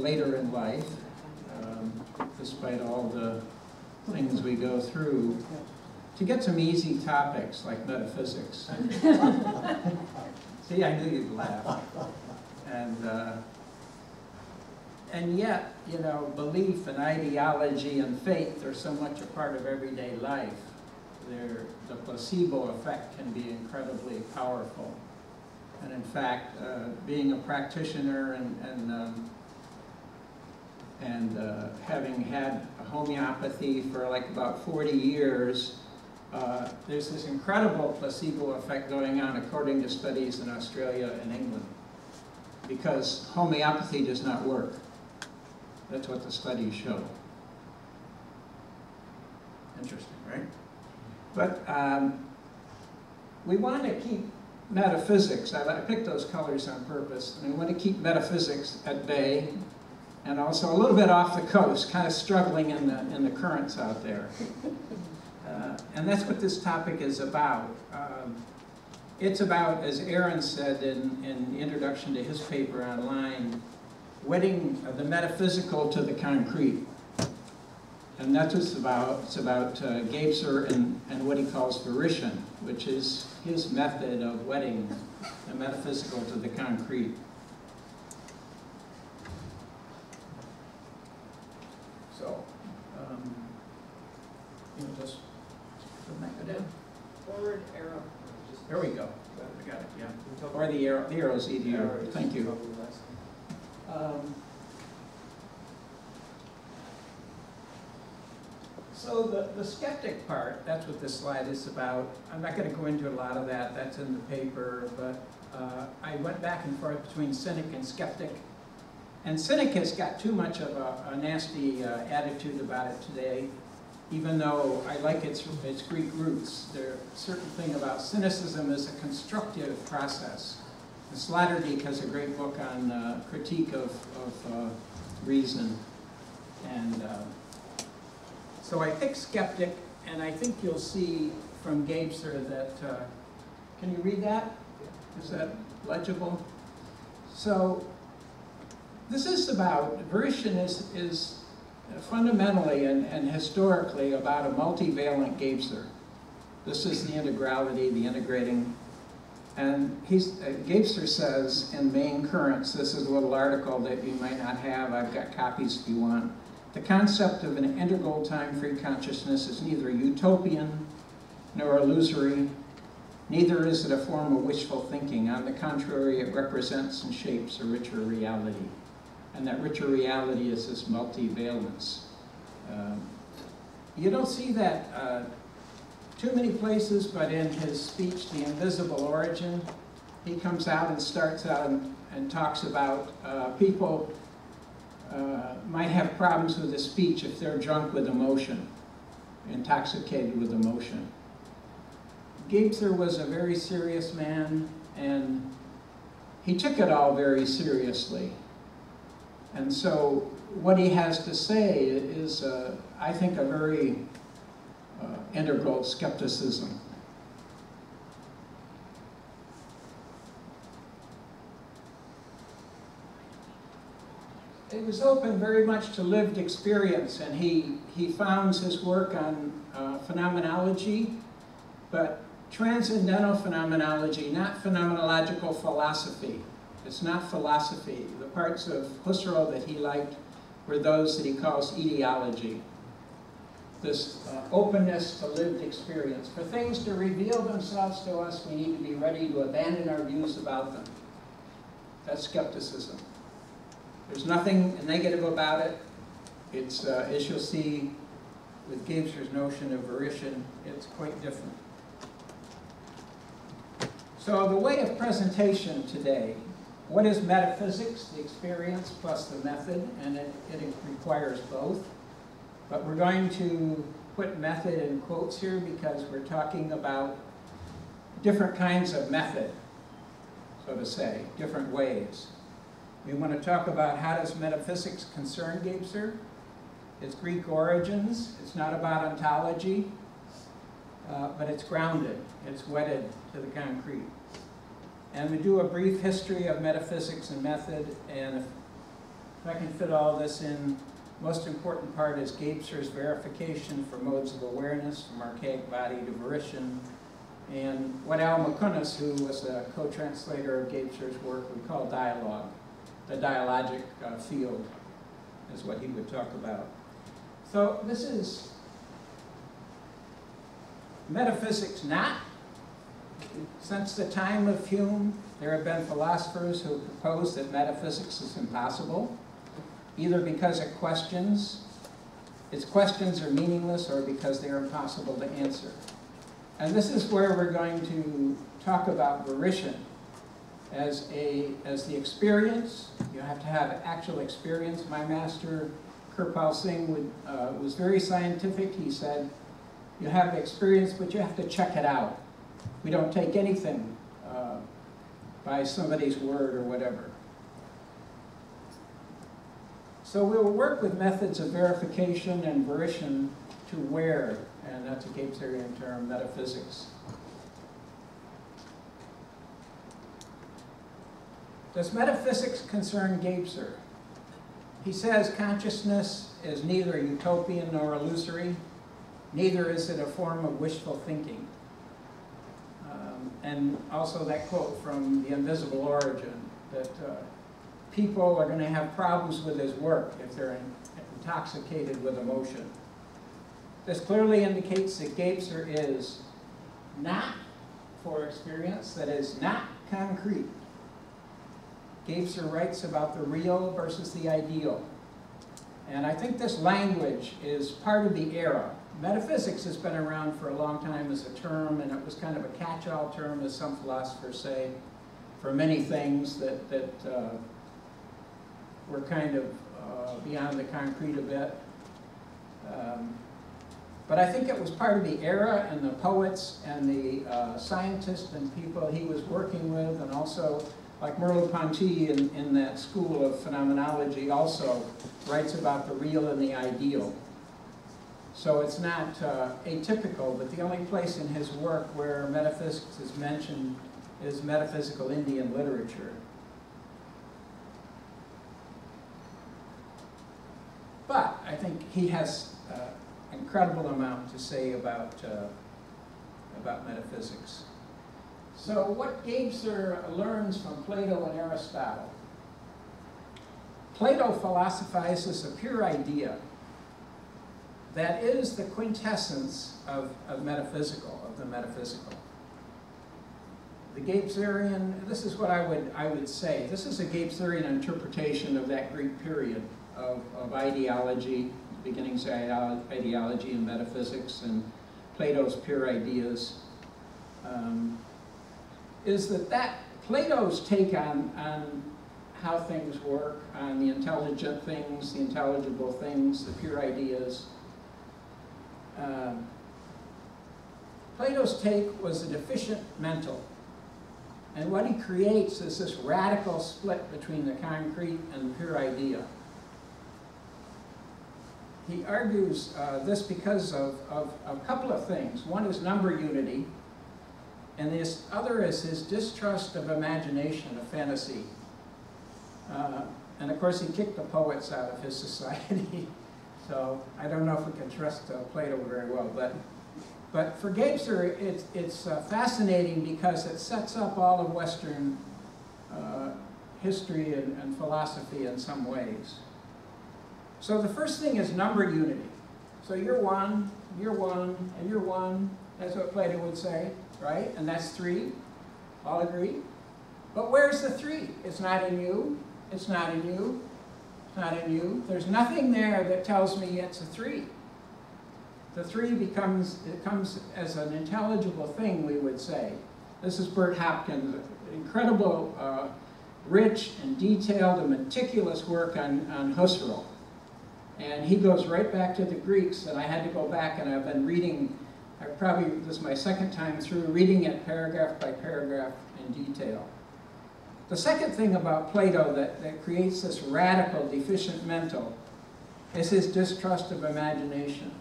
later in life, despite all the things we go through, to get some easy topics like metaphysics. See, I knew you'd laugh. And yet, you know, belief and ideology and faith are so much a part of everyday life. The placebo effect can be incredibly powerful. And in fact, being a practitioner and having had homeopathy for like about 40 years, there's this incredible placebo effect going on according to studies in Australia and England, because homeopathy does not work. That's what the studies show. Interesting, right? But we want to keep metaphysics, I picked those colors on purpose, and we want to keep metaphysics at bay, and also a little bit off the coast, kind of struggling in the currents out there. And that's what this topic is about. It's about, as Aaron said in the introduction to his paper online, wedding the metaphysical to the concrete. And that's what it's about. It's about Gebser and what he calls volition, which is his method of wedding the metaphysical to the concrete. So, you know, just put that go down. Forward arrow. There we go. I got it, yeah. Or the arrows, EDU. Thank you. So the skeptic part, that's what this slide is about. I'm not going to go into a lot of that, that's in the paper, but I went back and forth between cynic and skeptic. And cynic has got too much of a nasty attitude about it today, even though I like its Greek roots. There's a certain thing about cynicism is a constructive process. And Sloterdijk has a great book on critique of reason. And so I picked skeptic, and I think you'll see from Gebser that, can you read that? Is that legible? So this is about, volition is fundamentally and historically about a multivalent Gebser. This is the integrality, the integrating. And Gebser says in Main Currents, this is a little article that you might not have, I've got copies if you want. The concept of an integral time-free consciousness is neither utopian nor illusory, neither is it a form of wishful thinking. On the contrary, it represents and shapes a richer reality. And that richer reality is this multivalence. You don't see that too many places, but in his speech, The Invisible Origin, he comes out and starts out and talks about people might have problems with the speech if they're drunk with emotion, intoxicated with emotion. Gebser was a very serious man, and he took it all very seriously. And so what he has to say is, I think, a very integral skepticism. It was open very much to lived experience, and he founds his work on phenomenology, but transcendental phenomenology, not phenomenological philosophy. It's not philosophy. The parts of Husserl that he liked were those that he calls etiology. This openness to lived experience. For things to reveal themselves to us, we need to be ready to abandon our views about them. That's skepticism. There's nothing negative about it. It's, as you'll see with Gebser's notion of volition, it's quite different. So the way of presentation today, what is metaphysics? The experience plus the method, and it requires both. But we're going to put method in quotes here because we're talking about different kinds of method, so to say, different ways. We want to talk about how does metaphysics concern Gebser, its Greek origins. It's not about ontology, but it's grounded, it's wedded to the concrete. And we do a brief history of metaphysics and method, and If I can fit all this in, most important part is Gebser's verification for modes of awareness, from archaic body to volition, and what Al McCunas, who was a co-translator of Gebser's work, would call dialogue. The dialogic field is what he would talk about. So this is metaphysics not. Since the time of Hume, there have been philosophers who proposed that metaphysics is impossible, either because its questions are meaningless, or because they are impossible to answer. And this is where we're going to talk about volition as the experience. You have to have actual experience. My master, Kirpal Singh, was very scientific. He said, you have experience, but you have to check it out. We don't take anything by somebody's word or whatever. So we will work with methods of verification and volition to where, and that's a Gebserian term, metaphysics. Does metaphysics concern Gebser? He says consciousness is neither utopian nor illusory, neither is it a form of wishful thinking. And also that quote from The Invisible Origin, that people are going to have problems with his work if they're intoxicated with emotion. This clearly indicates that Gebser is not for experience, that is not concrete. Gebser writes about the real versus the ideal. And I think this language is part of the era. Metaphysics has been around for a long time as a term, and it was kind of a catch-all term, as some philosophers say, for many things that were kind of beyond the concrete a bit. But I think it was part of the era, and the poets and the scientists and people he was working with, and also like Merleau-Ponty in that school of phenomenology also writes about the real and the ideal. So it's not atypical, but the only place in his work where metaphysics is mentioned is metaphysical Indian literature. But I think he has an incredible amount to say about metaphysics. So what Gebser learns from Plato and Aristotle. Plato philosophizes a pure idea that is the quintessence of the metaphysical. The Gebserian, this is what I would say, this is a Gebserian interpretation of that Greek period of ideology, beginnings of ideology and metaphysics and Plato's pure ideas, is that Plato's take on how things work, on the intelligent things, the intelligible things, the pure ideas. Plato's take was a deficient mental. And what he creates is this radical split between the concrete and the pure idea. He argues this because of a couple of things. One is number unity, and this other is his distrust of imagination, of fantasy. And of course, he kicked the poets out of his society. So I don't know if we can trust Plato very well. But for Gebser, it's fascinating because it sets up all of Western history and philosophy in some ways. So the first thing is number unity. So you're one, and you're one. That's what Plato would say, right? And that's three. All agree? But where's the three? It's not in you. It's not in you. It's not in you. There's nothing there that tells me it's a three. The three comes as an intelligible thing, we would say. This is Bert Hopkins, incredible, rich and detailed and meticulous work on Husserl. And he goes right back to the Greeks, and I had to go back, and I've been reading, this is my second time through, reading it paragraph by paragraph in detail. The second thing about Plato that creates this radical, deficient mental is his distrust of imagination.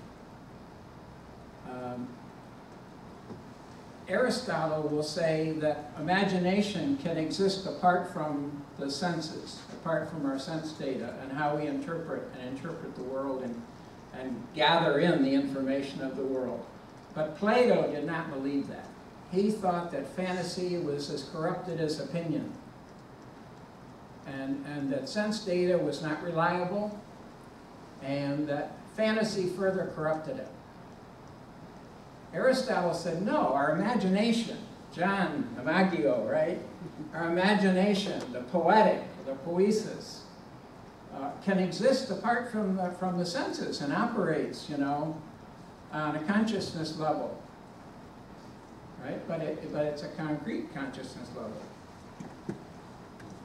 Aristotle will say that imagination can exist apart from the senses, apart from our sense data and how we interpret the world and gather in the information of the world. But Plato did not believe that. He thought that fantasy was as corrupted as opinion, and that sense data was not reliable, and that fantasy further corrupted it. Aristotle said, no, our imagination, John Imagio, right? Our imagination, the poetic, the poiesis, can exist apart from the senses and operates, you know, on a consciousness level, right? But it's a concrete consciousness level.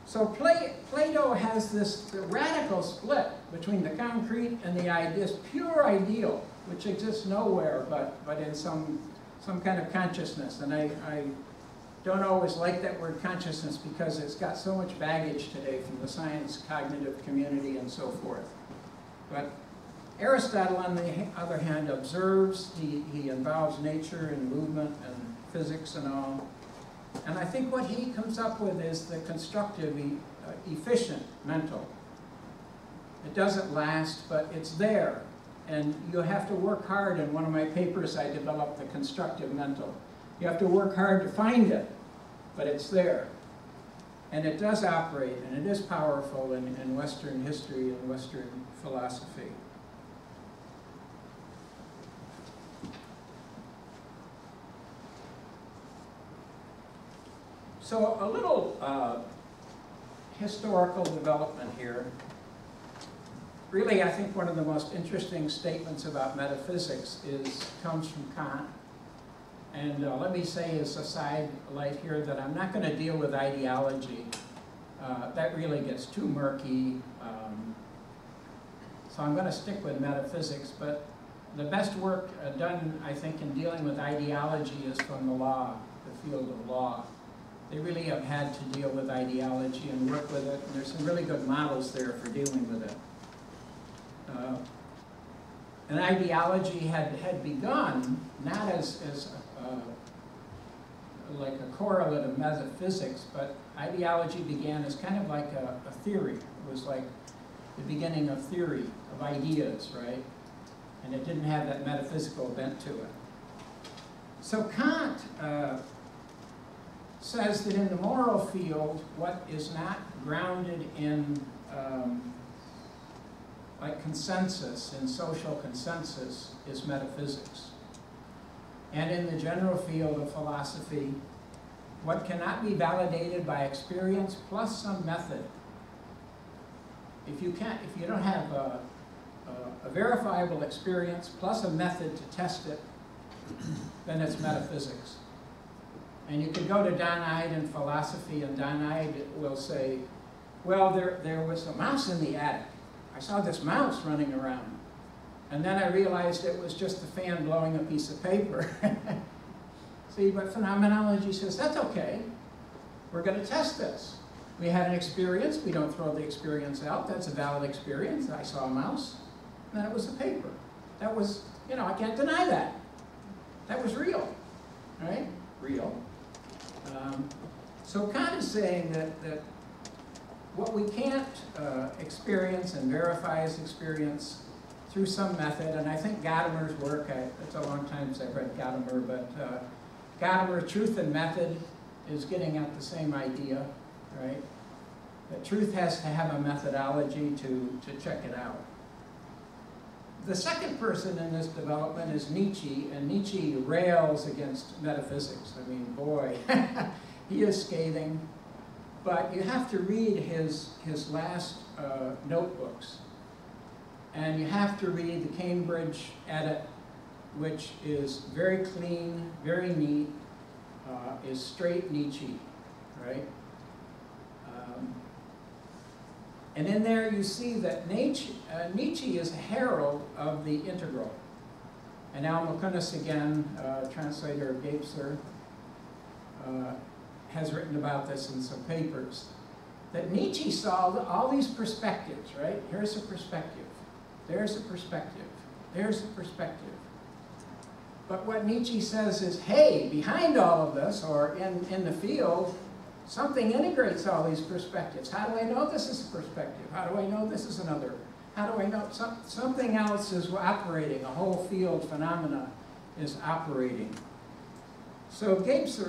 So Plato has this radical split between the concrete and this pure ideal, which exists nowhere but in some kind of consciousness. And I don't always like that word consciousness because it's got so much baggage today from the science cognitive community and so forth. But Aristotle, on the other hand, observes, he involves nature and movement and physics and all. And I think what he comes up with is the constructive, efficient mental. It doesn't last, but it's there. And you have to work hard. In one of my papers, I developed the constructive mental. You have to work hard to find it, but it's there. And it does operate, and it is powerful in Western history and Western philosophy. So a little historical development here. Really, I think one of the most interesting statements about metaphysics comes from Kant. And let me say as a side light here that I'm not going to deal with ideology. That really gets too murky. So I'm going to stick with metaphysics. But the best work done, I think, in dealing with ideology is from the law, the field of law. They really have had to deal with ideology and work with it. And there's some really good models there for dealing with it. An ideology had begun not as like a correlate of metaphysics, but ideology began as kind of like a theory. It was like the beginning of theory, of ideas, right? And it didn't have that metaphysical bent to it. So Kant says that in the moral field, what is not grounded in like consensus, in social consensus, is metaphysics. And in the general field of philosophy, what cannot be validated by experience plus some method. If you don't have a verifiable experience plus a method to test it, then it's metaphysics. And you could go to Don Ide in philosophy, and Don Ide will say, well, there was a mouse in the attic. I saw this mouse running around. And then I realized it was just the fan blowing a piece of paper. See, but phenomenology says, that's okay. We're going to test this. We had an experience. We don't throw the experience out. That's a valid experience. I saw a mouse. And then it was a paper. That was, you know, I can't deny that. That was real, right? Real. So Kant is saying that what we can't experience and verify as experience through some method, and I think Gadamer's work, it's a long time since I've read Gadamer, but Gadamer, Truth and Method, is getting at the same idea, right? That truth has to have a methodology to check it out. The second person in this development is Nietzsche, and Nietzsche rails against metaphysics. I mean, boy, he is scathing. But you have to read his last notebooks. And you have to read the Cambridge edit, which is very clean, very neat, is straight Nietzsche, right? And in there you see that Nietzsche is a herald of the integral. And Al McCunis, again, translator of Gebser, has written about this in some papers, that Nietzsche saw all these perspectives, right? Here's a perspective, there's a perspective, there's a perspective. But what Nietzsche says is, hey, behind all of this, or in the field, something integrates all these perspectives. How do I know this is a perspective? How do I know this is another? How do I know something else is operating? A whole field phenomena is operating. So Nietzsche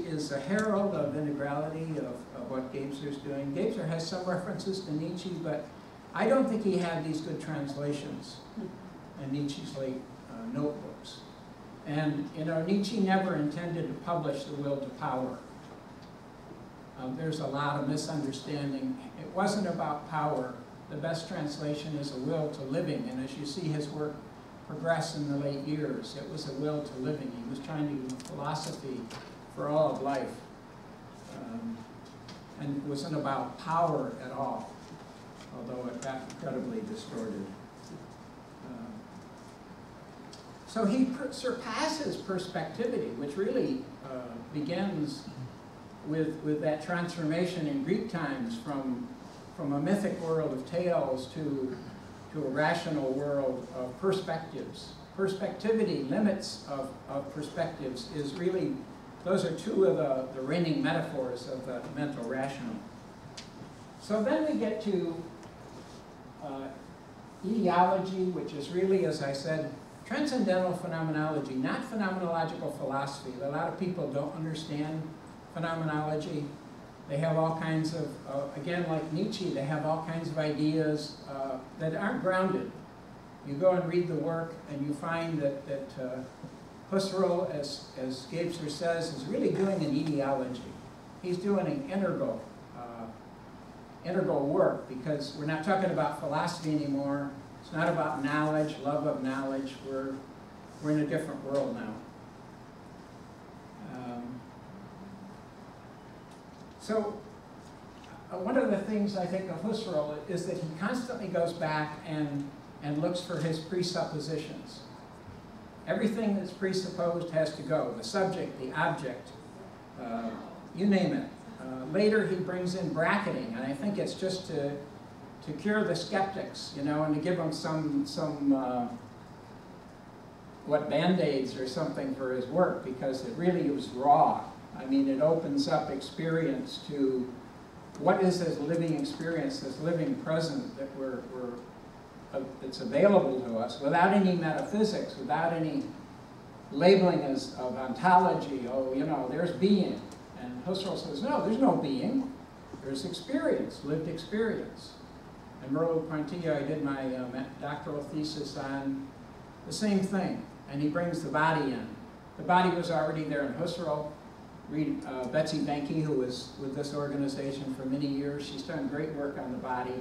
is a herald of integrality of what Gebser's doing. Gebser has some references to Nietzsche, but I don't think he had these good translations in Nietzsche's late notebooks. And Nietzsche never intended to publish The Will to Power. There's a lot of misunderstanding. It wasn't about power. The best translation is A Will to Living, and as you see his work progress in the late years, it was a will to living. He was trying to do philosophy for all of life. And it wasn't about power at all, although it got incredibly distorted. So he surpasses perspectivity, which really begins with that transformation in Greek times from a mythic world of tales to a rational world of perspectives. Perspectivity, limits of perspectives, is really, those are two of the reigning metaphors of the mental rational. So then we get to ideology, which is really, as I said, transcendental phenomenology, not phenomenological philosophy. A lot of people don't understand phenomenology. They have all kinds of, again, like Nietzsche, they have all kinds of ideas that aren't grounded. You go and read the work and you find that Husserl, as Gebser says, is really doing an ideology. He's doing an integral work, because we're not talking about philosophy anymore. It's not about knowledge, love of knowledge. We're in a different world now. So one of the things I think of Husserl is that he constantly goes back and looks for his presuppositions. Everything that's presupposed has to go. The subject, the object, you name it. Later he brings in bracketing, and I think it's just to cure the skeptics, and to give them some Band-Aids or something for his work, because it really was raw. I mean, it opens up experience to what is this living experience, this living present that it's available to us without any metaphysics, without any labeling of ontology. Oh, there's being. And Husserl says, no, there's no being. There's experience, lived experience. And Merleau-Ponty, I did my doctoral thesis on the same thing. And he brings the body in. The body was already there in Husserl. Read Betsy Benke, who was with this organization for many years. She's done great work on the body.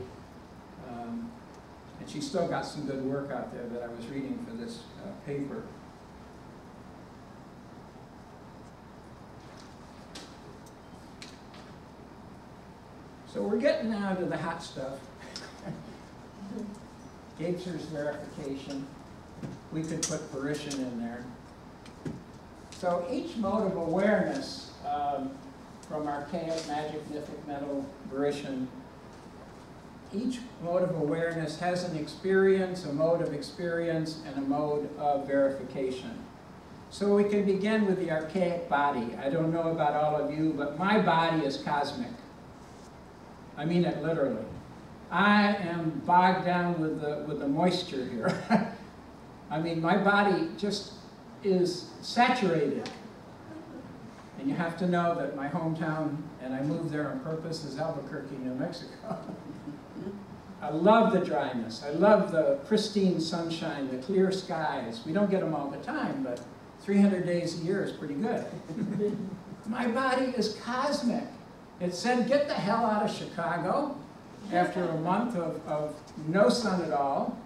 And she's still got some good work out there that I was reading for this paper. So we're getting now to the hot stuff. Gebser's verification. We could put Parisian in there. So each mode of awareness, from archaic, magic, mythic, mental, Parisian, each mode of awareness has an experience, a mode of experience, and a mode of verification. So we can begin with the archaic body. I don't know about all of you, but my body is cosmic. I mean it literally. I am bogged down with the moisture here. I mean, my body just is saturated. And you have to know that my hometown, and I moved there on purpose, is Albuquerque, New Mexico. I love the dryness. I love the pristine sunshine, the clear skies. We don't get them all the time, but 300 days a year is pretty good. My body is cosmic. It said, get the hell out of Chicago after a month of no sun at all,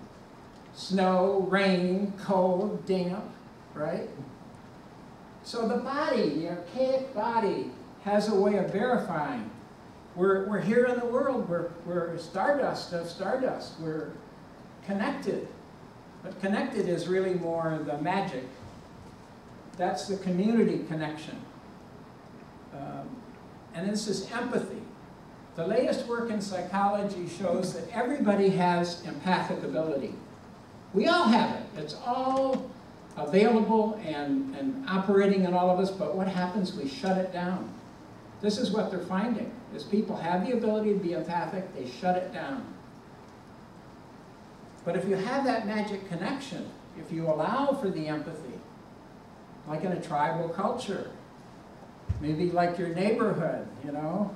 snow, rain, cold, damp, right? So the body, the archaic body, has a way of verifying. We're here in the world. We're stardust of stardust. We're connected. But connected is really more the magic. That's the community connection. And this is empathy. The latest work in psychology shows that everybody has empathic ability. We all have it. It's all available and operating in all of us, but what happens? We shut it down. This is what they're finding, is people have the ability to be empathic, they shut it down. But if you have that magic connection, if you allow for the empathy, like in a tribal culture, maybe like your neighborhood, you know.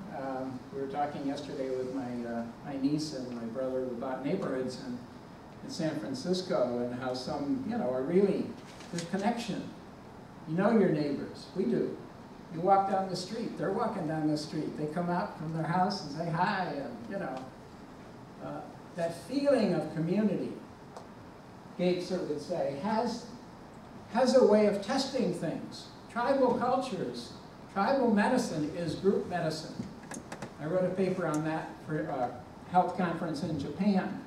We were talking yesterday with my niece and my brother about neighborhoods in San Francisco and how some, you know, are really, there's connection. You know your neighbors. We do. You walk down the street. They're walking down the street. They come out from their house and say hi, and, you know. That feeling of community, Gebser would say, has a way of testing things. Tribal cultures, tribal medicine is group medicine. I wrote a paper on that for a health conference in Japan.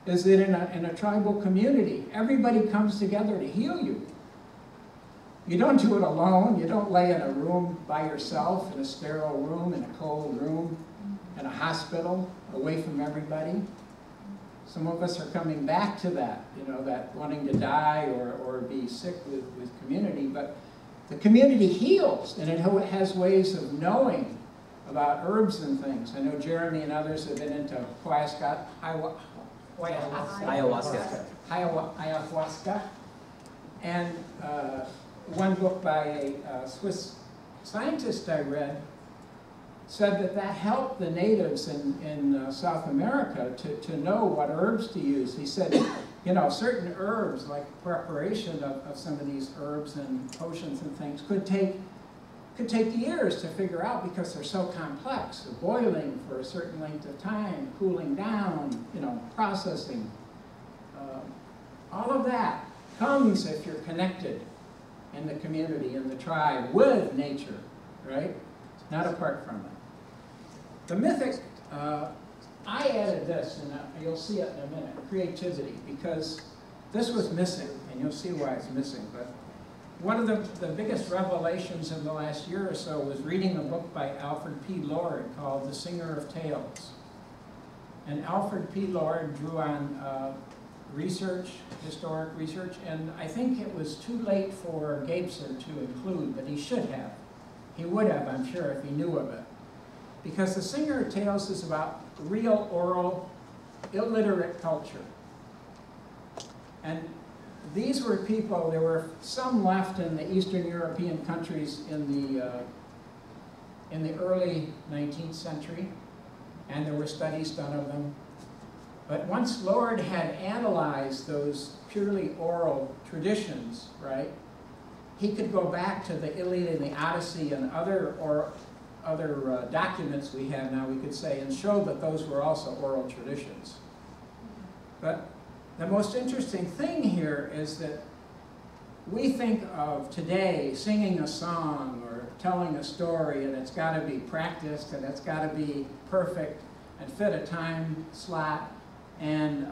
Is that in a tribal community, everybody comes together to heal you. You don't do it alone. You don't lay in a room by yourself, in a sterile room, in a cold room, in a hospital, away from everybody. Some of us are coming back to that, you know, that wanting to die or be sick with community. But the community heals, and it has ways of knowing about herbs and things. I know Jeremy and others have been into ayahuasca. And one book by a Swiss scientist I read said that helped the natives in South America to know what herbs to use. He said, you know, certain herbs, like preparation of some of these herbs and potions and things, could take years to figure out because they're so complex. The boiling for a certain length of time, cooling down, you know, processing. All of that comes if you're connected in the community, in the tribe, with nature, right? Not apart from it. The mythic, I added this, and you'll see it in a minute, creativity, because this was missing, and you'll see why it's missing. But one of the biggest revelations in the last year or so was reading a book by Alfred P. Lord called The Singer of Tales. And Alfred P. Lord drew on research, historic research, and I think it was too late for Gebser to include, but he should have. He would have, I'm sure, if he knew of it. Because The Singer of Tales is about real oral, illiterate culture. And these were people, there were some left in the Eastern European countries in the early 19th century, and there were studies done of them. But once Lord had analyzed those purely oral traditions, right, he could go back to the Iliad and the Odyssey and other documents we have now, we could say, and show that those were also oral traditions. But the most interesting thing here is that we think of today singing a song or telling a story, and it's got to be practiced, and it's got to be perfect and fit a time slot. And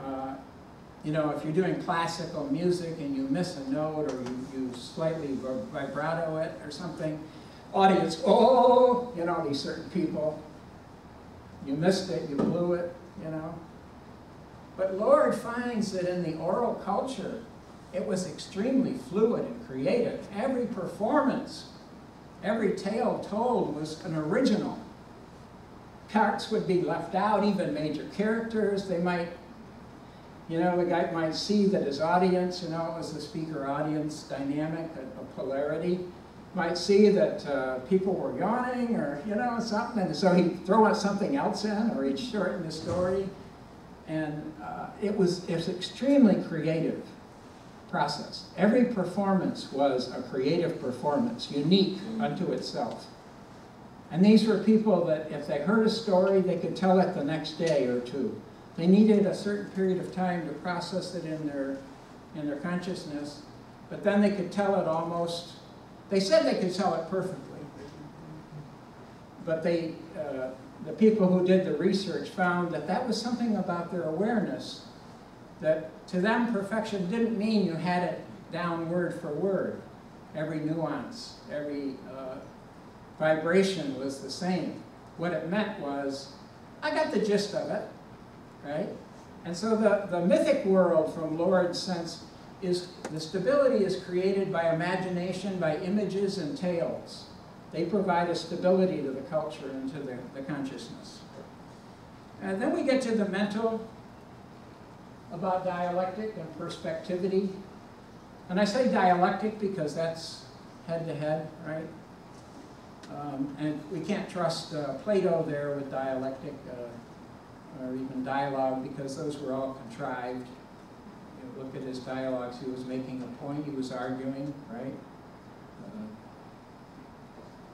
you know, if you're doing classical music and you miss a note or you slightly vibrato it or something, audience, oh, you know, these certain people, you missed it, you blew it, you know. But Lord finds that in the oral culture, it was extremely fluid and creative. Every performance, every tale told was an original. Parts would be left out, even major characters. They might, you know, the guy might see that his audience, you know, it was the speaker-audience dynamic, a polarity. Might see that people were yawning or, you know, something, and so he'd throw out something else in, or he'd shorten the story. And it was extremely creative process. Every performance was a creative performance, unique unto itself. And these were people that if they heard a story, they could tell it the next day or two. They needed a certain period of time to process it in their consciousness, but then they could tell it almost, they said they could tell it perfectly. But the people who did the research found that that was something about their awareness, that to them perfection didn't mean you had it down word for word. Every nuance, every vibration was the same. What it meant was, I got the gist of it, right? And so the mythic world, from Lord's sense, the stability is created by imagination, by images and tales. They provide a stability to the culture and to the consciousness. And then we get to the mental, about dialectic and perspectivity. And I say dialectic because that's head-to-head, right? And we can't trust Plato there with dialectic or even dialogue, because those were all contrived. You look at his dialogues, he was making a point, he was arguing, right?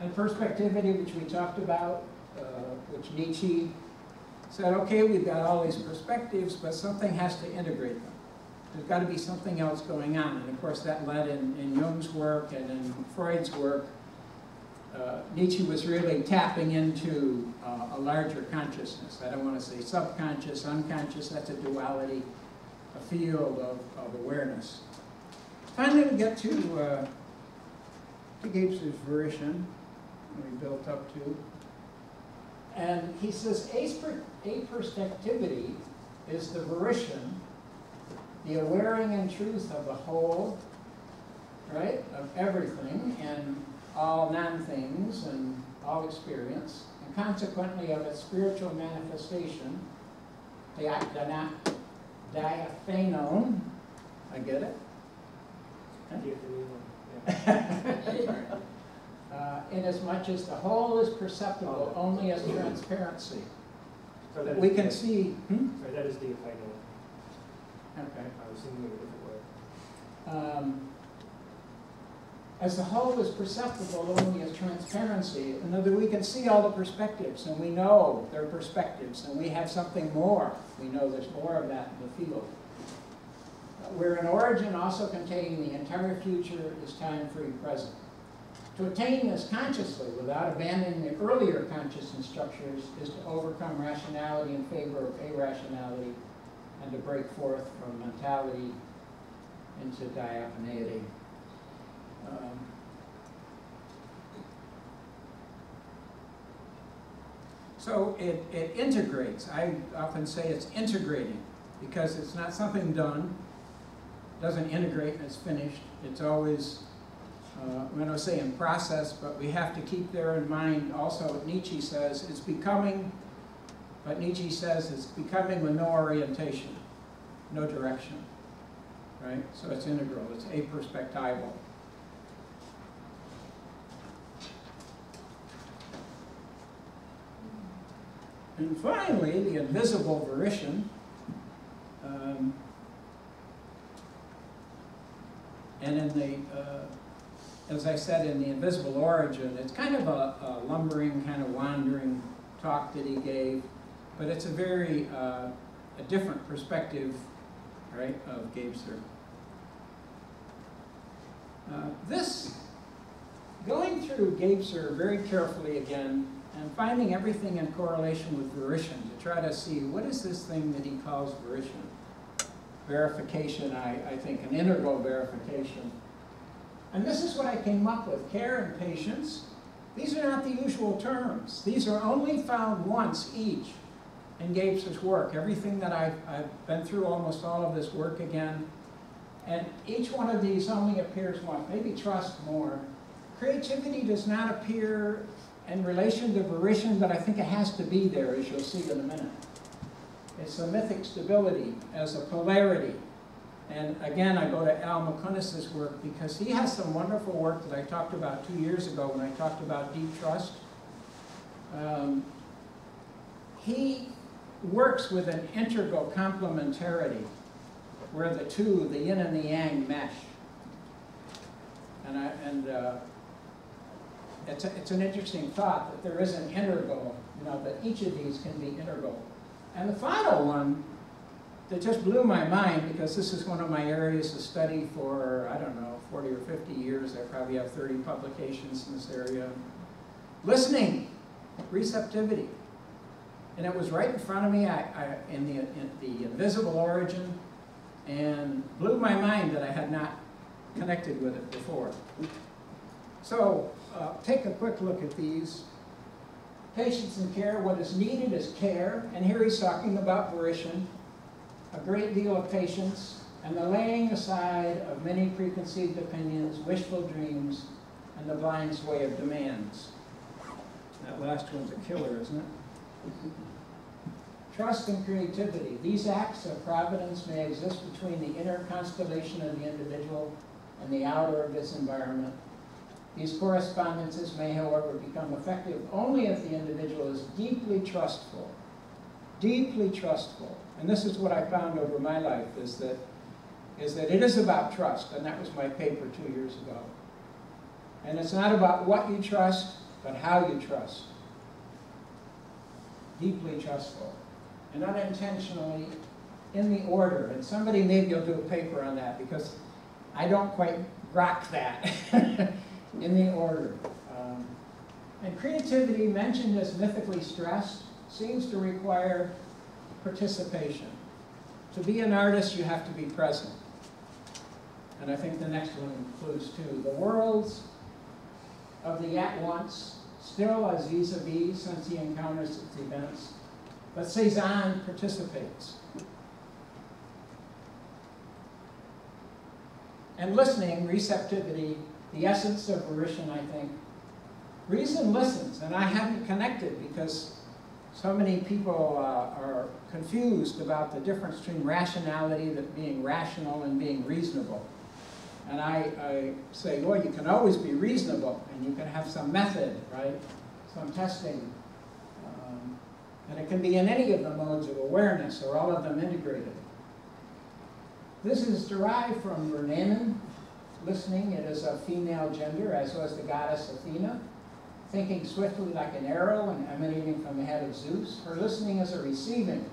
And perspectivity, which we talked about, which Nietzsche said, okay, we've got all these perspectives, but something has to integrate them. There's got to be something else going on. And of course that led in Jung's work and in Freud's work. Nietzsche was really tapping into a larger consciousness. I don't want to say subconscious, unconscious, that's a duality, a field of awareness. Finally we get to Gebser's volition, we built up to. And he says, aperspectivity is the volition, the awareing in truth of the whole, right, of everything and all non-things and all experience, and consequently of its spiritual manifestation, diaphanon, I get it? Inasmuch as the whole is perceptible only as transparency. So that we can see. Sorry, that is diaphanon. Okay. I was thinking of a different word. As the whole is perceptible only as transparency, in other words, we can see all the perspectives, and we know they're perspectives, and we have something more. We know there's more of that in the field. Where an origin also containing the entire future is time-free present. To attain this consciously, without abandoning the earlier consciousness structures, is to overcome rationality in favor of irrationality, and to break forth from mentality into diaphaneity. So it integrates. I often say it's integrating, because it's not something done, doesn't integrate and it's finished. It's always, I'm going to say in process, but we have to keep there in mind also what Nietzsche says, it's becoming, but Nietzsche says it's becoming with no orientation, no direction, right? So it's integral, it's aperspectival. And finally, the invisible volition. And in the, as I said, in the invisible origin, it's kind of a lumbering, kind of wandering talk that he gave, but it's a very a different perspective, right, of Gebser. Going through Gebser very carefully again, and finding everything in correlation with volition to try to see what is this thing that he calls volition. Verification, I think, an integral verification. And this is what I came up with, care and patience. These are not the usual terms. These are only found once each in Gebser's work. Everything that I've been through, almost all of this work again, and each one of these only appears once. Maybe trust more. Creativity does not appear in relation to volition, but I think it has to be there, as you'll see in a minute. It's a mythic stability as a polarity. And again, I go to Al McCunis's work because he has some wonderful work that I talked about 2 years ago when I talked about deep trust. He works with an integral complementarity where the two, the yin and the yang, mesh. It's an interesting thought that there is an integral, that each of these can be integral. And the final one that just blew my mind, because this is one of my areas of study for, I don't know, 40 or 50 years. I probably have 30 publications in this area. Listening, receptivity. And it was right in front of me in the invisible origin, and blew my mind that I had not connected with it before. So take a quick look at these. Patience and care, what is needed is care, and here he's talking about volition, a great deal of patience, and the laying aside of many preconceived opinions, wishful dreams, and the blind sway of demands. That last one's a killer, isn't it? Trust and creativity. These acts of providence may exist between the inner constellation of the individual and the outer of its environment. These correspondences may, however, become effective only if the individual is deeply trustful. Deeply trustful. And this is what I found over my life, is that it is about trust, and that was my paper 2 years ago. And it's not about what you trust, but how you trust. Deeply trustful. And unintentionally in the order. And somebody maybe will do a paper on that, because I don't quite rock that in the order. And creativity, mentioned as mythically stressed, seems to require participation. To be an artist, you have to be present. And I think the next one includes too. The worlds of the at-once, still as vis-a-vis since he encounters its events, but Cézanne participates. And listening, receptivity, the essence of volition, I think. Reason listens, and I haven't connected because so many people are confused about the difference between rationality, that being rational, and being reasonable. And I say, well, you can always be reasonable, and you can have some method, right? Some testing. And it can be in any of the modes of awareness, or all of them integrated. This is derived from Renanen, listening. It is of female gender, as was the goddess Athena, thinking swiftly like an arrow and emanating from the head of Zeus. Her listening is a receiving,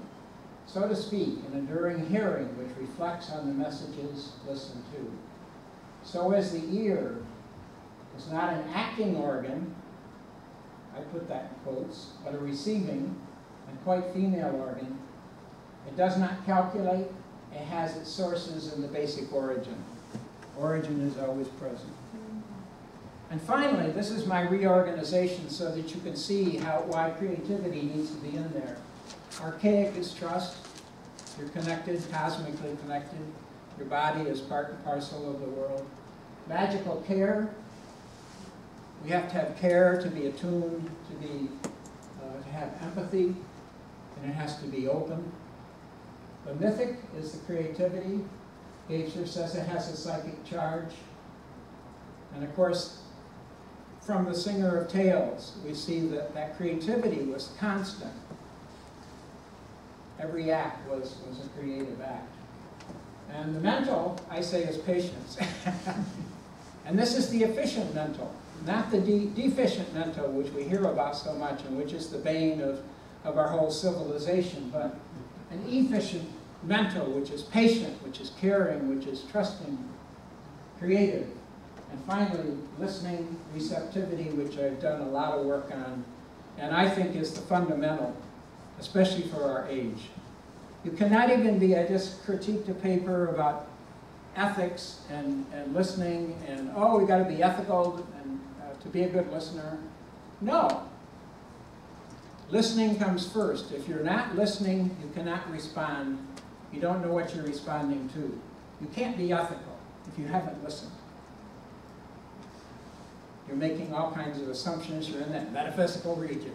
so to speak, an enduring hearing, which reflects on the messages listened to. So as the ear is not an acting organ, I put that in quotes, but a receiving and quite female organ, it does not calculate, it has its sources in the basic origin. Origin is always present. And finally, this is my reorganization so that you can see why creativity needs to be in there. Archaic is trust. You're connected, cosmically connected. Your body is part and parcel of the world. Magical care. We have to have care to be attuned, to have empathy, and it has to be open. The mythic is the creativity. Gebser says it has a psychic charge. And of course, from the Singer of Tales, we see that creativity was constant. Every act was a creative act. And the mental, I say, is patience. And this is the efficient mental, not the deficient mental, which we hear about so much and which is the bane of our whole civilization, but an efficient mental, which is patient, which is caring, which is trusting, creative. And finally, listening, receptivity, which I've done a lot of work on, and I think is the fundamental, especially for our age. You cannot even be, I just critiqued a paper about ethics and listening, and oh, we got to be ethical and to be a good listener. No. Listening comes first. If you're not listening, you cannot respond. You don't know what you're responding to. You can't be ethical if you haven't listened. You're making all kinds of assumptions. You're in that metaphysical region,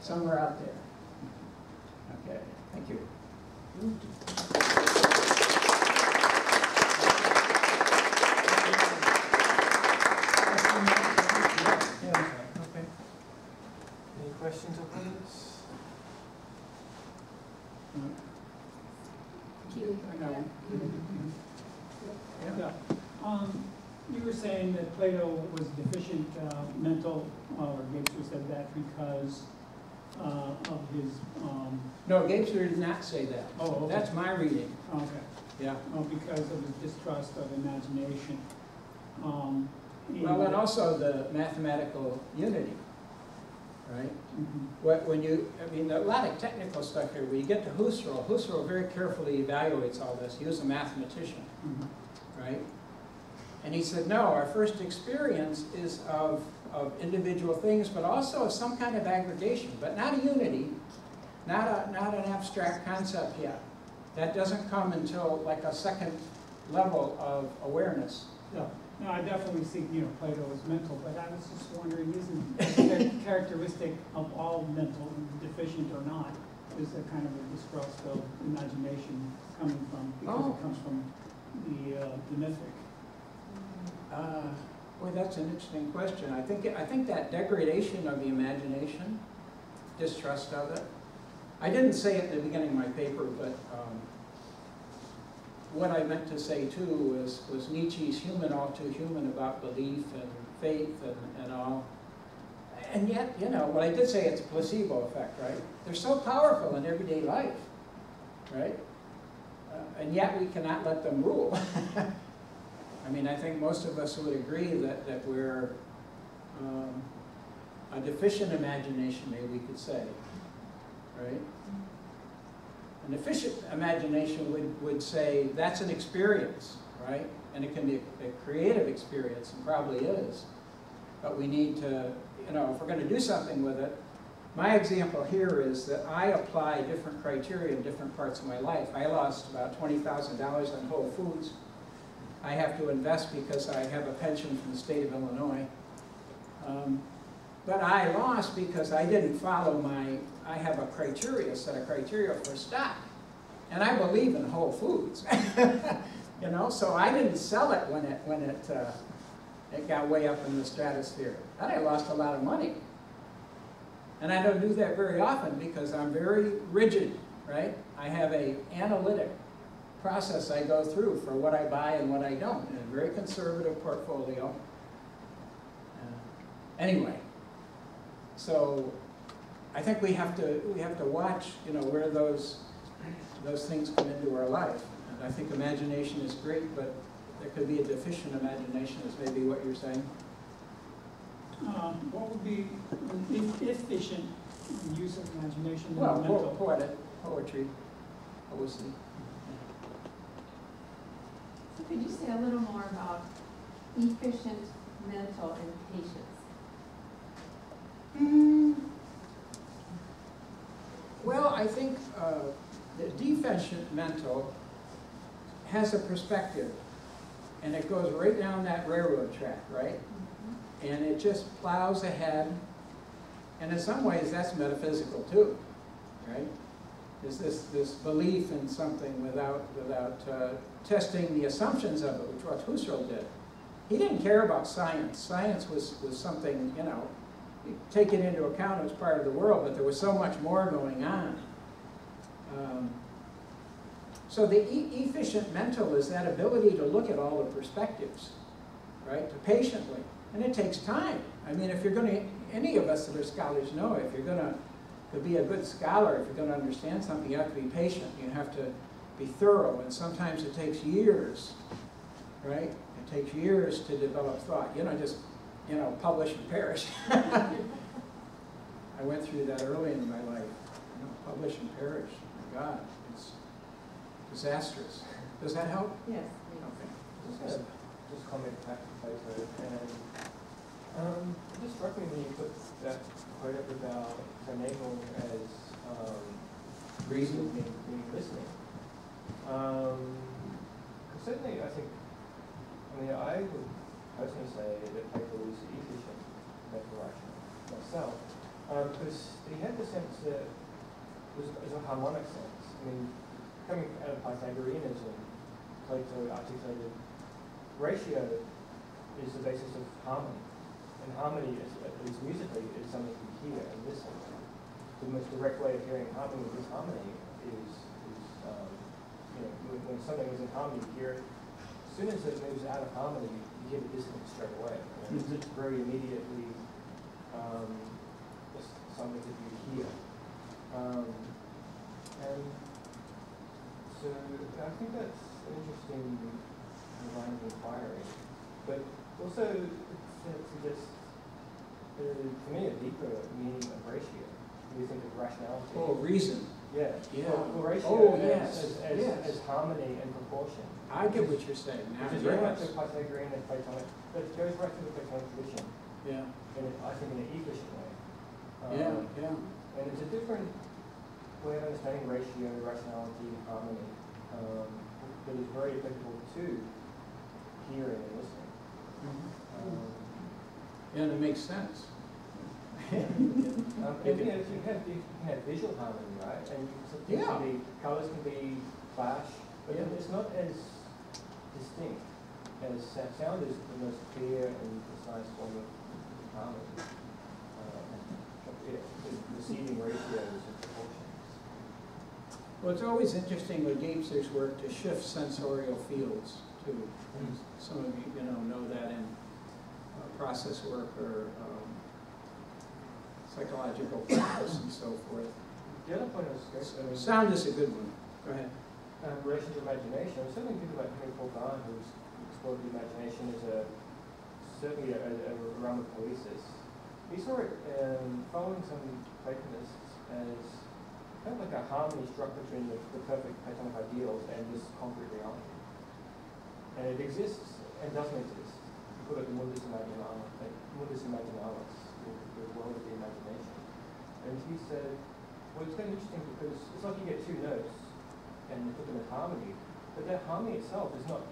somewhere out there. Okay, thank you. Any questions or comments? You were saying that Plato was deficient mental, or Gebser said that because of his... No, Gebser did not say that. Oh, okay. That's my reading. Okay. Yeah. Oh, because of his distrust of imagination. Well, and also the mathematical unity, right? Mm-hmm. A lot of technical stuff here. When you get to Husserl very carefully evaluates all this. He was a mathematician, Mm-hmm. right? And he said, no, our first experience is of individual things, but also of some kind of aggregation, but not a unity, not an abstract concept yet. That doesn't come until like a second level of awareness. No, no, I definitely see, Plato as mental, but I was just wondering, isn't it characteristic of all mental, deficient or not, is a kind of a distrust of imagination coming from, because it comes from the mythic? Boy, that's an interesting question. I think that degradation of the imagination, distrust of it. I didn't say it at the beginning of my paper, but what I meant to say too was Nietzsche's human, all too human, about belief and faith and all. And yet, what I did say, it's a placebo effect, right? They're so powerful in everyday life, right? And yet we cannot let them rule. I mean, I think most of us would agree that we're a deficient imagination, maybe we could say, right? An efficient imagination would say that's an experience, right? And it can be a creative experience, and probably is. But we need to, if we're going to do something with it, my example here is that I apply different criteria in different parts of my life. I lost about $20,000 on Whole Foods. I have to invest because I have a pension from the state of Illinois. But I lost because I didn't follow I have a set of criteria for stock. And I believe in Whole Foods. So I didn't sell it when it got way up in the stratosphere. And I lost a lot of money. And I don't do that very often because I'm very rigid, right? I have an analytic process I go through for what I buy and what I don't, in a very conservative portfolio. Anyway, so I think we have to watch, where those things come into our life. And I think imagination is great, but there could be a deficient imagination, is maybe what you're saying. What would be an efficient use of imagination in Well, mental? poetry, obviously. So could you say a little more about efficient mental and patience? Well, I think the deficient mental has a perspective, and it goes right down that railroad track, right? And it just plows ahead, and in some ways that's metaphysical too, right? Is this belief in something without testing the assumptions of it, which what Husserl did. He didn't care about science. Science was something, taken into account as part of the world, but there was so much more going on. So the efficient mental is that ability to look at all the perspectives, right? To patiently. And it takes time. I mean, if you're going to, any of us that are scholars know, if you're going to be a good scholar, if you're going to understand something, you have to be patient. You have to be thorough, and sometimes it takes years, right? It takes years to develop thought. Just, publish and perish. I went through that early in my life. Publish and perish. My God, it's disastrous. Does that help? Yes. Okay. Just comment back to Plato, and it just struck me when you put that quote up about Hegel as reason being listening. Certainly, I would personally say that Plato was efficient mental rational myself, because he had the sense that it was a harmonic sense. I mean, coming out of Pythagoreanism, Plato articulated ratio is the basis of harmony. And harmony, at least musically, is something you hear and listen to. The most direct way of hearing harmony is when something is in harmony, you hear it. As soon as it moves out of harmony, you hear the dissonance straight away. And it's just very immediately just something that you hear. And so I think that's an interesting line of inquiry. But also, it suggests, to me, a deeper meaning of ratio. When you think of rationality. Oh, reason. Yeah. Well, ratio as harmony and proportion. I get what you're saying now. Which is very much a Pythagorean and Platonic, but it goes right to the Platonic tradition. Yeah. And I think in an efficient way. Yeah. And it's a different way of understanding ratio, rationality, harmony. that is very applicable to hearing and listening. Yeah, and it makes sense. And, you know, you can have visual harmony, right? And colours can be clash, but it's not as distinct as sound is the most clear and precise form of harmony. Receiving ratios and proportions. Well, it's always interesting with Gebser's work to shift sensorial fields too. And some of you know that in process work or psychological practice and so forth. The other point is sound is a good one. Go ahead. In relation to imagination, I was certainly thinking about Henry Paul, who's explored the imagination as certainly a realm of poiesis. He saw it following some Platonists as kind of like a harmony struck between the perfect Platonic ideals and this concrete reality. And it exists and doesn't exist. You call it the mundus imaginalis, the world of the imagination. And he said, well, it's kind of interesting because it's like you get two notes and you put them in harmony, but that harmony itself is not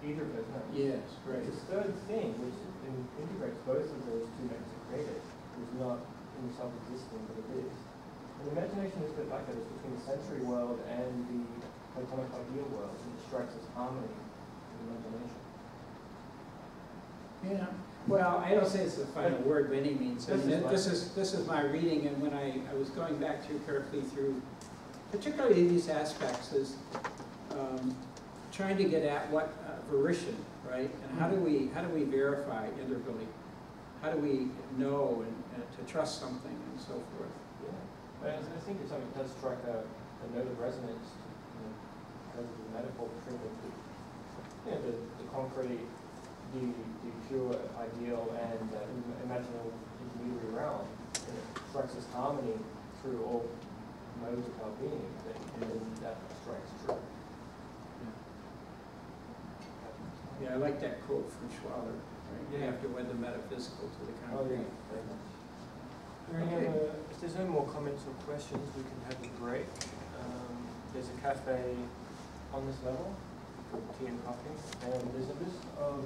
either of those notes. Yes, right. This third thing, which integrates both of those two notes and created, is not in itself existing, but it is. And the imagination is a bit like that. It's between the sensory world and the Platonic ideal world, and it strikes as harmony in the imagination. Yeah. Well, I don't say it's the final word by any means. I mean, this is my reading, and when I was going back through carefully through, particularly these aspects, is trying to get at what volition, right? And how do we verify integrally? How do we know and to trust something and so forth? Yeah, I think it's something that does strike a note of resonance, because of the metaphor between the concrete, the pure ideal, and imaginal intermediary realm. And it strikes this harmony through all modes of our being, and then that strikes true. Yeah, I like that quote from Schwaller. Right? You have to wed the metaphysical to the concrete. Very much. If there's no more comments or questions, we can have a break. There's a cafe on this level for tea and coffee, and there's a list of